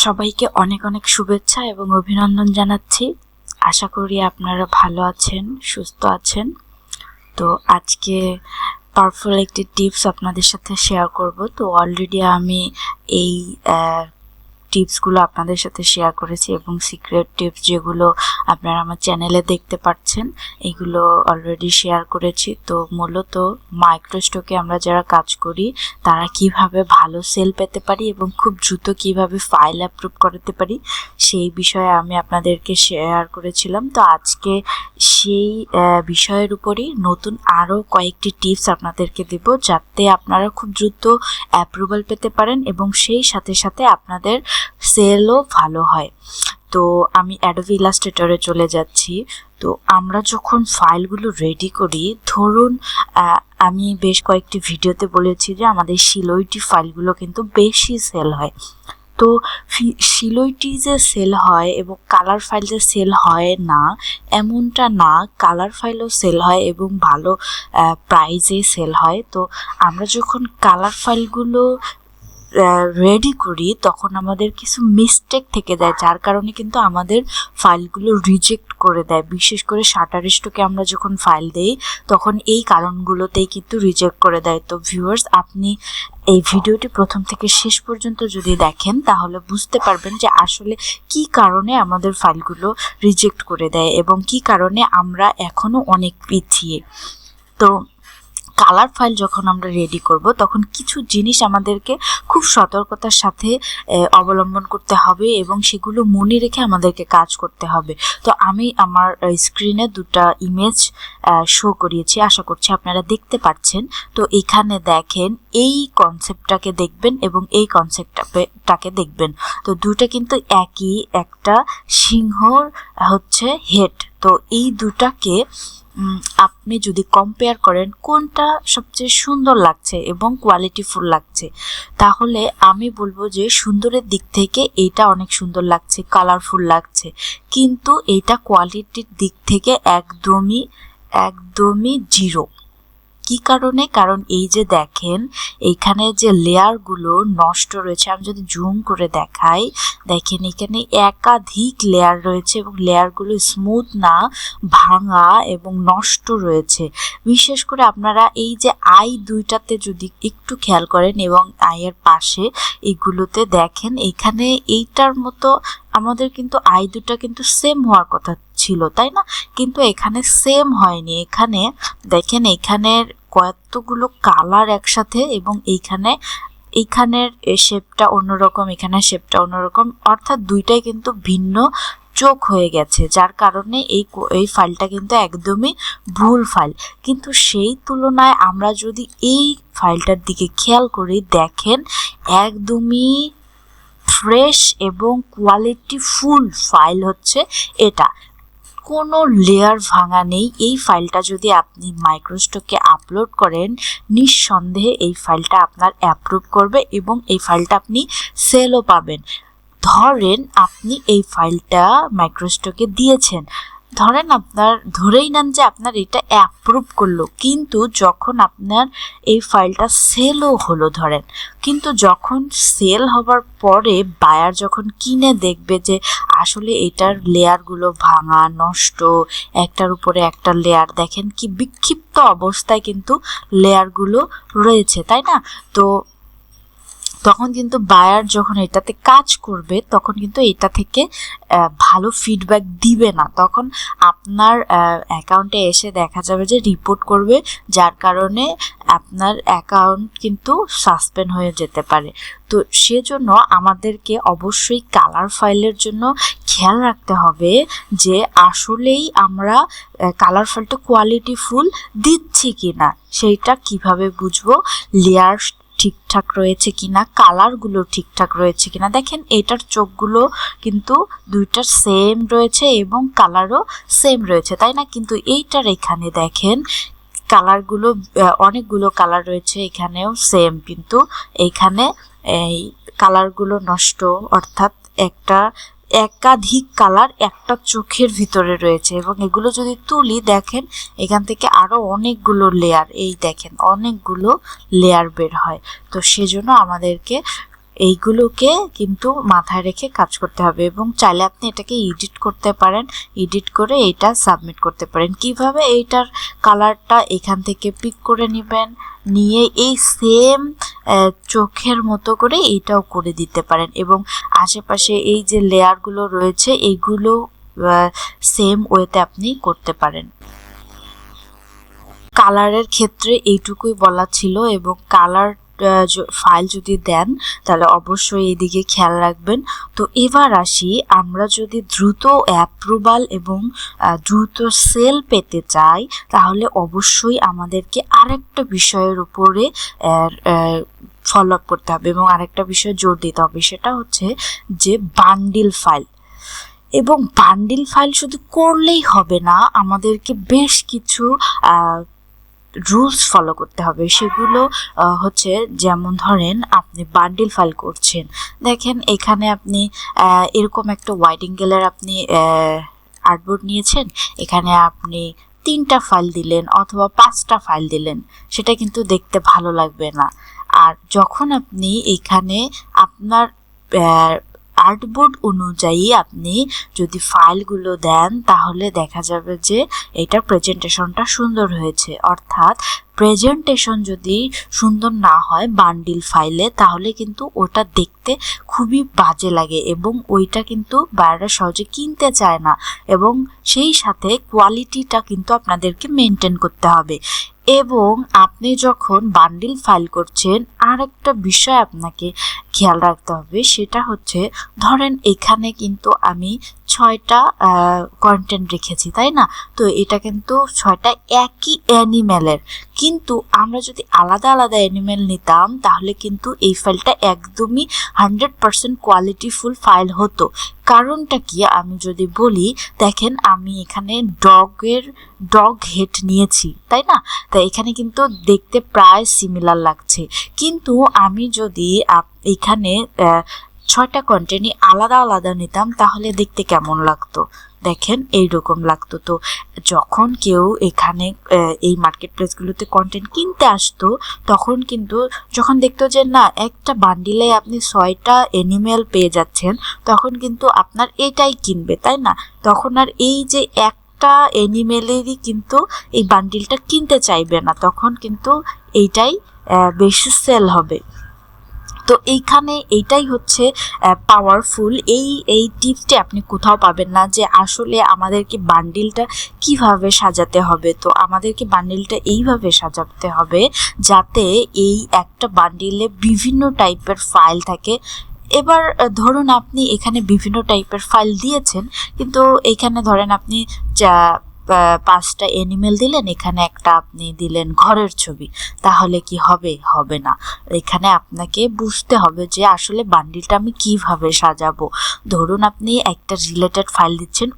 সবাইকে অনেক অনেক শুভেচ্ছা এবং অভিনন্দন জানাচ্ছি। আশা করি আপনারা ভালো আছেন, সুস্থ আছেন। তো আজকে পাওয়ারফুল একটি টিপস আপনাদের সাথে শেয়ার করব। তো অলরেডি আমি এই টিপসগুলো আপনাদের সাথে শেয়ার করেছি এবং সিক্রেট টিপস যেগুলো আপনারা আমার চ্যানেলে দেখতে পাচ্ছেন এগুলো অলরেডি শেয়ার করেছি। তো মূলত মাইক্রোস্টকে আমরা যারা কাজ করি তারা কিভাবে ভালো সেল পেতে পারি এবং খুব দ্রুত কিভাবে ফাইল অ্যাপ্রুভ করতে পারি সেই বিষয়ে আমি আপনাদেরকে শেয়ার করেছিলাম। তো আজকে সেই বিষয়ের উপরই নতুন আরও কয়েকটি টিপস আপনাদেরকে দেব, যাতে আপনারা খুব দ্রুত অ্যাপ্রুভাল পেতে পারেন এবং সেই সাথে সাথে আপনাদের সেলও ভালো হয়। তো আমি অ্যাডোবি ইলাস্ট্রেটরে চলে যাচ্ছি। তো আমরা যখন ফাইলগুলো রেডি করি, ধরুন আমি বেশ কয়েকটি ভিডিওতে বলেছি যে আমাদের শিলইটি ফাইলগুলো কিন্তু বেশি সেল হয়। তো শিলইটি যে সেল হয় এবং কালার ফাইল যে সেল হয় না এমনটা না, কালার ফাইলও সেল হয় এবং ভালো প্রাইজে সেল হয়। তো আমরা যখন কালার ফাইলগুলো রেডি করি তখন আমাদের কিছু মিস্টেক থেকে যায়, যার কারণে কিন্তু আমাদের ফাইলগুলো রিজেক্ট করে দেয়। বিশেষ করে শাটারস্টকে আমরা যখন ফাইল দেই তখন এই কারণগুলোতেই কিন্তু রিজেক্ট করে দেয়। তো ভিউয়ার্স, আপনি এই ভিডিওটি প্রথম থেকে শেষ পর্যন্ত যদি দেখেন তাহলে বুঝতে পারবেন যে আসলে কি কারণে আমাদের ফাইলগুলো রিজেক্ট করে দেয় এবং কি কারণে আমরা এখনো অনেক পিছিয়ে। তো কালার ফাইল যখন আমরা রেডি করব তখন কিছু জিনিস আমাদেরকে খুব সতর্কতার সাথে অবলম্বন করতে হবে এবং সেগুলো মনে রেখে আমাদেরকে কাজ করতে হবে। তো আমি আমার স্ক্রিনে দুটো ইমেজ শো করিয়েছি, আশা করছি আপনারা দেখতে পাচ্ছেন। তো এখানে দেখেন, এই কনসেপ্টটাকে দেখবেন এবং এই কনসেপ্টটাকে দেখবেন। তো দুটো কিন্তু একই, একটা সিংহর হচ্ছে হেড। তো এই দুটাকে আপনি যদি কম্পেয়ার করেন কোনটা সবচেয়ে সুন্দর লাগছে এবং কোয়ালিটিফুল লাগছে, তাহলে আমি বলবো যে সুন্দরের দিক থেকে এইটা অনেক সুন্দর লাগছে, কালারফুল লাগছে, কিন্তু এইটা কোয়ালিটির দিক থেকে একদমই জিরো। কি কারণে? কারণ এই যে দেখেন এইখানে যে লেয়ারগুলো নষ্ট রয়েছে, আমি যদি জুম করে দেখাই, দেখেন এখানে একাধিক লেয়ার রয়েছে এবং লেয়ারগুলো স্মুথ না, ভাঙা এবং নষ্ট রয়েছে। বিশেষ করে আপনারা এই যে আই দুইটাতে যদি একটু খেয়াল করেন এবং আইয়ের পাশে এগুলোতে দেখেন, এখানে এইটার মতো আমাদের কিন্তু আই দুটা কিন্তু সেম হওয়ার কথা ছিল, তাই না? কিন্তু এখানে সেম হয়নি। এখানে দেখেন এইখানের কতগুলো কালার একসাথে এবং এইখানের শেপটা অন্যরকম, এখানের শেপটা অন্যরকম, অর্থাৎ দুইটাই কিন্তু ভিন্ন চোখ হয়ে গেছে, যার কারণে এই ফাইলটা কিন্তু একদমই ভুল ফাইল। কিন্তু সেই তুলনায় আমরা যদি এই ফাইলটার দিকে খেয়াল করি, দেখেন একদমই ফ্রেশ এবং কোয়ালিটিফুল ফাইল হচ্ছে এটা, কোনো লেয়ার ভাঙা নেই। এই ফাইলটা যদি আপনি মাইক্রোস্টকে আপলোড করেন, নিঃসন্দেহে এই ফাইলটা আপনার অ্যাপ্রুভ করবে এবং এই ফাইলটা আপনি সেলও পাবেন। ধরেন আপনি এই ফাইলটা মাইক্রোস্টকে দিয়েছেন, ধরেই নেন যে আপনার এটা অ্যাপ্রুভ করলো, কিন্তু যখন আপনার এই ফাইলটা সেলও হলো ধরেন, কিন্তু যখন সেল হবার পরে বায়ার যখন কিনে দেখবে যে আসলে এটার লেয়ারগুলো ভাঙা, নষ্ট, একটার উপরে একটা লেয়ার, দেখেন কি বিক্ষিপ্ত অবস্থায় কিন্তু লেয়ারগুলো রয়েছে, তাই না? তো তখন কিন্তু বায়ার যখন এটাতে কাজ করবে তখন কিন্তু এটা থেকে ভালো ফিডব্যাক দিবে না। তখন আপনার অ্যাকাউন্টে এসে দেখা যাবে যে রিপোর্ট করবে, যার কারণে আপনার অ্যাকাউন্ট কিন্তু সাসপেন্ড হয়ে যেতে পারে। তো সেজন্য আমাদেরকে অবশ্যই কালার ফাইলের জন্য খেয়াল রাখতে হবে যে আসলেই আমরা কালার ফাইলটা কোয়ালিটিফুল দিচ্ছি কিনা, সেইটা কিভাবে বুঝবো? লেয়ার ঠিকঠাক রয়েছে কিনা, কালারগুলো ঠিকঠাক রয়েছে কিনা। দেখেন এটার চোখগুলো কিন্তু দুইটার সেম রয়েছে এবং কালারও সেম রয়েছে, তাই না? কিন্তু এইটার এখানে দেখেন কালারগুলো, অনেকগুলো কালার রয়েছে, এখানেও সেম, কিন্তু এইখানে এই কালারগুলো নষ্ট, অর্থাৎ একাধিক কালার একটা চোখের ভিতরে রয়েছে। এবং এগুলো যদি তুলি, দেখেন এখান থেকে আরো অনেকগুলো লেয়ার, এই দেখেন অনেকগুলো লেয়ার বের হয়। তো সেজন্য আমাদেরকে এইগুলোকে কিন্তু মাথায় রেখে কাজ করতে হবে এবং চাইলে আপনি এটাকে এডিট করতে পারেন, এডিট করে এটা সাবমিট করতে পারেন। কিভাবে এইটার কালারটা এখান থেকে পিক করে নেবেন, নিয়ে এই সেম চোখের মতো করে এইটাও করে দিতে পারেন এবং আশেপাশে এই যে লেয়ারগুলো রয়েছে এইগুলো সেম ওয়েতে আপনি করতে পারেন। কালারের ক্ষেত্রে এইটুকুই বলা ছিল এবং কালার ফাইল যদি দেন তাহলে অবশ্যই এইদিকে খেয়াল রাখবেন। তো এবার আসি, আমরা যদি দ্রুত অ্যাপ্রুভাল এবং দ্রুত সেল পেতে চাই তাহলে অবশ্যই আমাদেরকে আরেকটা বিষয়ের উপরে ফলো আপ করতে হবে এবং আরেকটা বিষয়ে জোর দিতে হবে, সেটা হচ্ছে যে বান্ডিল ফাইল। এবং বান্ডিল ফাইল শুধু করলেই হবে না, আমাদেরকে বেশ কিছু রুলস ফলো করতে হবে। সেগুলো হচ্ছে, যেমন ধরেন আপনি বান্ডিল ফাইল করছেন, দেখেন এখানে আপনি এরকম একটা ওয়াইড অ্যাঙ্গেলের আপনি আর্টবোর্ড নিয়েছেন, এখানে আপনি 3টা ফাইল দিলেন অথবা 5টা ফাইল দিলেন, সেটা কিন্তু দেখতে ভালো লাগবে না। আর যখন আপনি এখানে আপনার আর্টবোর্ড অনুযায়ী আপনি যদি ফাইলগুলো দেন তাহলে দেখা যাবে যে এটার প্রেজেন্টেশনটা সুন্দর হয়েছে। অর্থাৎ প্রেজেন্টেশন যদি সুন্দর না হয় বান্ডিল ফাইলে তাহলে কিন্তু ওটা দেখতে খুবই বাজে লাগে এবং ওইটা কিন্তু বাইরে সহজে কিনতে চায় না এবং সেই সাথে কোয়ালিটিটা কিন্তু আপনাদেরকে মেনটেন করতে হবে। এবং আপনি যখন বান্ডিল ফাইল করছেন আরেকটা বিষয় আপনাকে খেয়াল রাখতে হবে, সেটা হচ্ছে ধরেন এখানে কিন্তু আমি 6টা কন্টেন্ট রেখেছি, তাই না? তো এটা কিন্তু 6টা একই অ্যানিমেলের, কিন্তু আমরা যদি আলাদা আলাদা অ্যানিমেল নিতাম তাহলে কিন্তু এই ফাইলটা একদমই 100% কোয়ালিটিফুল ফাইল হতো। কারণটা কি আমি যদি বলি, দেখেন আমি এখানে ডগ হেড নিয়েছি, তাই না? তাই এখানে কিন্তু দেখতে প্রায় সিমিলার লাগছে, কিন্তু আমি যদি এখানে 6টা কন্টেন্টই আলাদা আলাদা নিতাম তাহলে দেখতে কেমন লাগতো? দেখেন এইরকম লাগতো। তো যখন কেউ এখানে এই মার্কেট প্লেসগুলোতে কন্টেন্ট কিনতে আসতো তখন কিন্তু যখন দেখতো যে না একটা বান্ডিলে আপনি 6টা অ্যানিমেল পেয়ে যাচ্ছেন তখন কিন্তু আপনার এটাই কিনবে, তাই না? তখন আর এই যে একটা অ্যানিমেলেরই কিন্তু এই বান্ডিলটা কিনতে চাইবে না, তখন কিন্তু এইটাই বেশি সেল হবে। তো এইখানে এইটাই হচ্ছে পাওয়ারফুল। এই টিপসটি আপনি কোথাও পাবেন না যে আসলে আমাদেরকে বান্ডিলটা কিভাবে সাজাতে হবে। তো আমাদেরকে বান্ডিলটা এইভাবে সাজাতে হবে যাতে এই একটা বান্ডিলে বিভিন্ন টাইপের ফাইল থাকে। এবার ধরুন আপনি এখানে বিভিন্ন টাইপের ফাইল দিয়েছেন, কিন্তু এখানে ধরেন আপনি 5টা অ্যানিমেল দিলেন, এখানে একটা আপনি দিলেন ঘরের ছবি, তাহলে কি হবে? হবে না। এখানে আপনাকে বুঝতে হবে যে আসলে বান্ডিলটা আমি কিভাবে সাজাবো। ধরুন আপনি একটা রিলেটেড ফাইল দিচ্ছেন,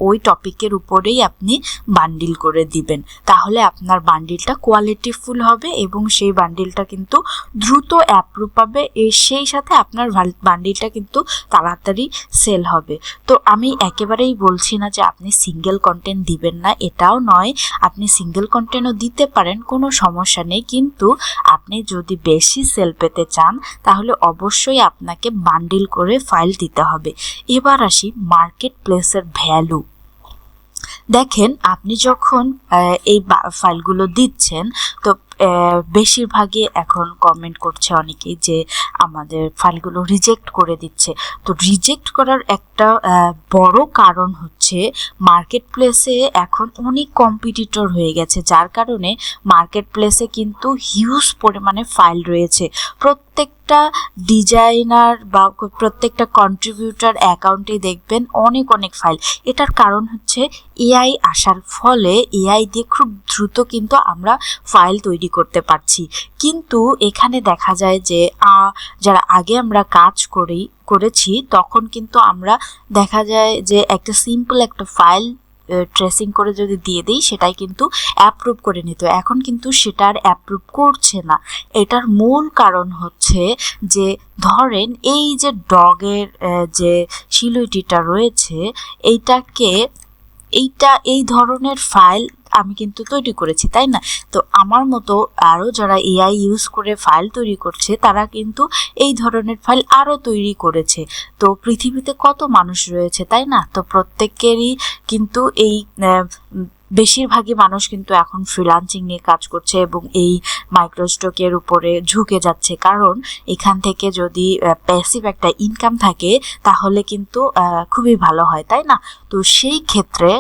ওই টপিকের উপরেই আপনি বান্ডিল করে দিবেন, তাহলে আপনার বান্ডিলটা কোয়ালিটিফুল হবে এবং সেই বান্ডিলটা কিন্তু দ্রুত অ্যাপ্রুভ পাবে, সেই সাথে আপনার বান্ডিলটা কিন্তু তাড়াতাড়ি সেল হবে। তো আমি একেবারেই বলছি না যে আপনি সিঙ্গেল কন্টেন্ট দিবেন না, এটাও নয়, আপনি সিঙ্গেল কন্টেন্টও দিতে পারেন, কোনো সমস্যা নেই, কিন্তু আপনি যদি বেশি সেল পেতে চান তাহলে অবশ্যই আপনাকে বান্ডিল করে ফাইল দিতে হবে। এবার আসি মার্কেট প্লেসের ভ্যালু। দেখেন আপনি যখন এই ফাইলগুলো দিচ্ছেন তো বেশিরভাগই এখন কমেন্ট করছে অনেকেই যে আমাদের ফাইলগুলো রিজেক্ট করে দিচ্ছে। তো রিজেক্ট করার একটা বড় কারণ হচ্ছে মার্কেট প্লেসে এখন অনেক কম্পিটিটর হয়ে গেছে, যার কারণে মার্কেট প্লেসে কিন্তু হিউজ পরিমাণে ফাইল রয়েছে। প্রত্যেকটা ডিজাইনার বা প্রত্যেকটা কন্ট্রিবিউটার অ্যাকাউন্টে দেখবেন অনেক ফাইল। এটার কারণ হচ্ছে এআই আসার ফলে এআই দিয়ে খুব দ্রুত কিন্তু আমরা ফাইল তৈরি করতে পারছি। কিন্তু এখানে দেখা যায় যে যারা আগে আমরা কাজ করেছি তখন কিন্তু আমরা দেখা যায় যে একটা সিম্পল একটা ফাইল ট্রেসিং করে যদি দিয়ে দিই সেটাই কিন্তু অ্যাপ্রুভ করে নিত। এখন কিন্তু সেটা আর অ্যাপ্রুভ করছে না। এটার মূল কারণ হচ্ছে যে ধরেন এই যে ডগের যে সিলুইটিটা রয়েছে এই ধরনের ফাইল আমি কিন্তু তৈরি করেছি, তাই না? তো আমার মতো আরও যারা এআই ইউজ করে ফাইল তৈরি করছে তারা কিন্তু এই ধরনের ফাইল আরও তৈরি করেছে। তো পৃথিবীতে কত মানুষ রয়েছে, তাই না? তো প্রত্যেকেরই কিন্তু এই বেশিরভাগই মানুষ কিন্তু এখন ফ্রিল্যান্সিং নিয়ে কাজ করছে এবং এই মাইক্রোস্টকের উপরে ঝুঁকে যাচ্ছে, কারণ এখান থেকে যদি প্যাসিভ একটা ইনকাম থাকে তাহলে কিন্তু খুবই ভালো হয়, তাই না? তো সেই ক্ষেত্রে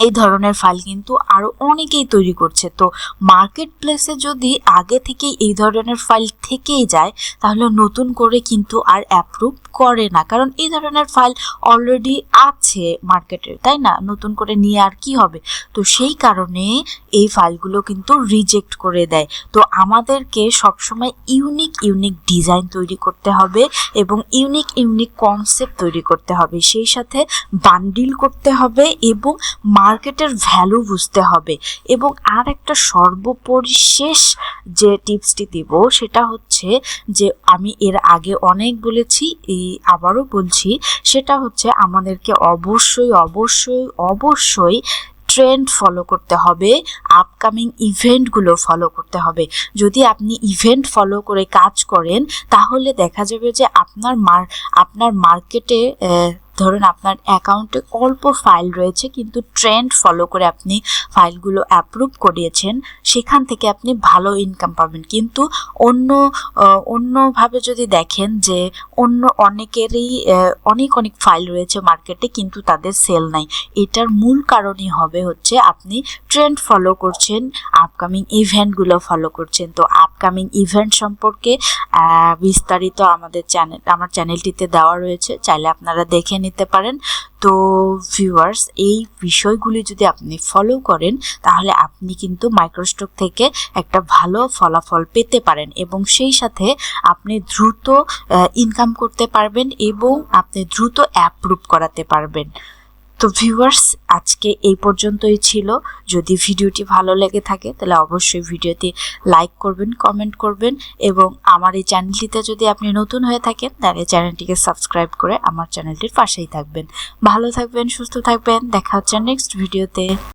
এই ধরনের ফাইল কিন্তু আরও অনেকেই তৈরি করছে। তো মার্কেট প্লেসে যদি আগে থেকেই এই ধরনের ফাইল থেকেই যায় তাহলে নতুন করে কিন্তু আর অ্যাপ্রুভ করে না, কারণ এই ধরনের ফাইল অলরেডি আছে মার্কেটে, তাই না? নতুন করে নিয়ে আর কি হবে? তো সেই কারণে এই ফাইলগুলো কিন্তু রিজেক্ট করে দেয়। তো আমাদেরকে সবসময় ইউনিক ডিজাইন তৈরি করতে হবে এবং ইউনিক কনসেপ্ট তৈরি করতে হবে, সেই সাথে বান্ডিল করতে হবে এবং মার্কেটের ভ্যালু বুঝতে হবে। এবং আর একটা সর্বপরিশেষ যে টিপসটি দিব সেটা হচ্ছে যে আমি এর আগে অনেক বলেছি, আবারও বলছি, সেটা হচ্ছে আমাদেরকে অবশ্যই ট্রেন্ড ফলো করতে হবে, আপকামিং ইভেন্টগুলো ফলো করতে হবে। যদি আপনি ইভেন্ট ফলো করে কাজ করেন তাহলে দেখা যাবে যে আপনার মার্কেটে ধরুন আপনার অ্যাকাউন্টে অল্প ফাইল রয়েছে কিন্তু ট্রেন্ড ফলো করে আপনি ফাইলগুলো অ্যাপ্রুভ করিয়েছেন, সেখান থেকে আপনি ভালো ইনকাম পাবেন। কিন্তু অন্যভাবে যদি দেখেন যে অনেকেরই অনেক ফাইল রয়েছে মার্কেটে কিন্তু তাদের সেল নাই, এটার মূল কারণই হবে হচ্ছে আপনি ট্রেন্ড ফলো করছেন, আপকামিং ইভেন্টগুলো ফলো করছেন। তো আপকামিং ইভেন্ট সম্পর্কে বিস্তারিত আমার চ্যানেলটিতে দেওয়া রয়েছে, চাইলে আপনারা দেখে নিতে পারেন। তো ভিউয়ার্স, এই বিষয়গুলি যদি আপনি ফলো করেন তাহলে আপনি কিন্তু মাইক্রোস্টক থেকে একটা ভালো ফলাফল পেতে পারেন এবং সেই সাথে আপনি দ্রুত ইনকাম করতে পারবেন এবং আপনি দ্রুত অ্যাপ্রুভ করাতে পারবেন। তো ভিউয়ার্স, আজকে এই পর্যন্তই ছিল। যদি ভিডিওটি ভালো লেগে থাকে তাহলে অবশ্যই ভিডিওটি লাইক করবেন, কমেন্ট করবেন এবং আমার এই চ্যানেলটিতে যদি আপনি নতুন হয়ে থাকেন তাহলে চ্যানেলটিকে সাবস্ক্রাইব করে আমার চ্যানেলটির পাশেই থাকবেন। ভালো থাকবেন, সুস্থ থাকবেন, দেখা হচ্ছে নেক্সট ভিডিওতে।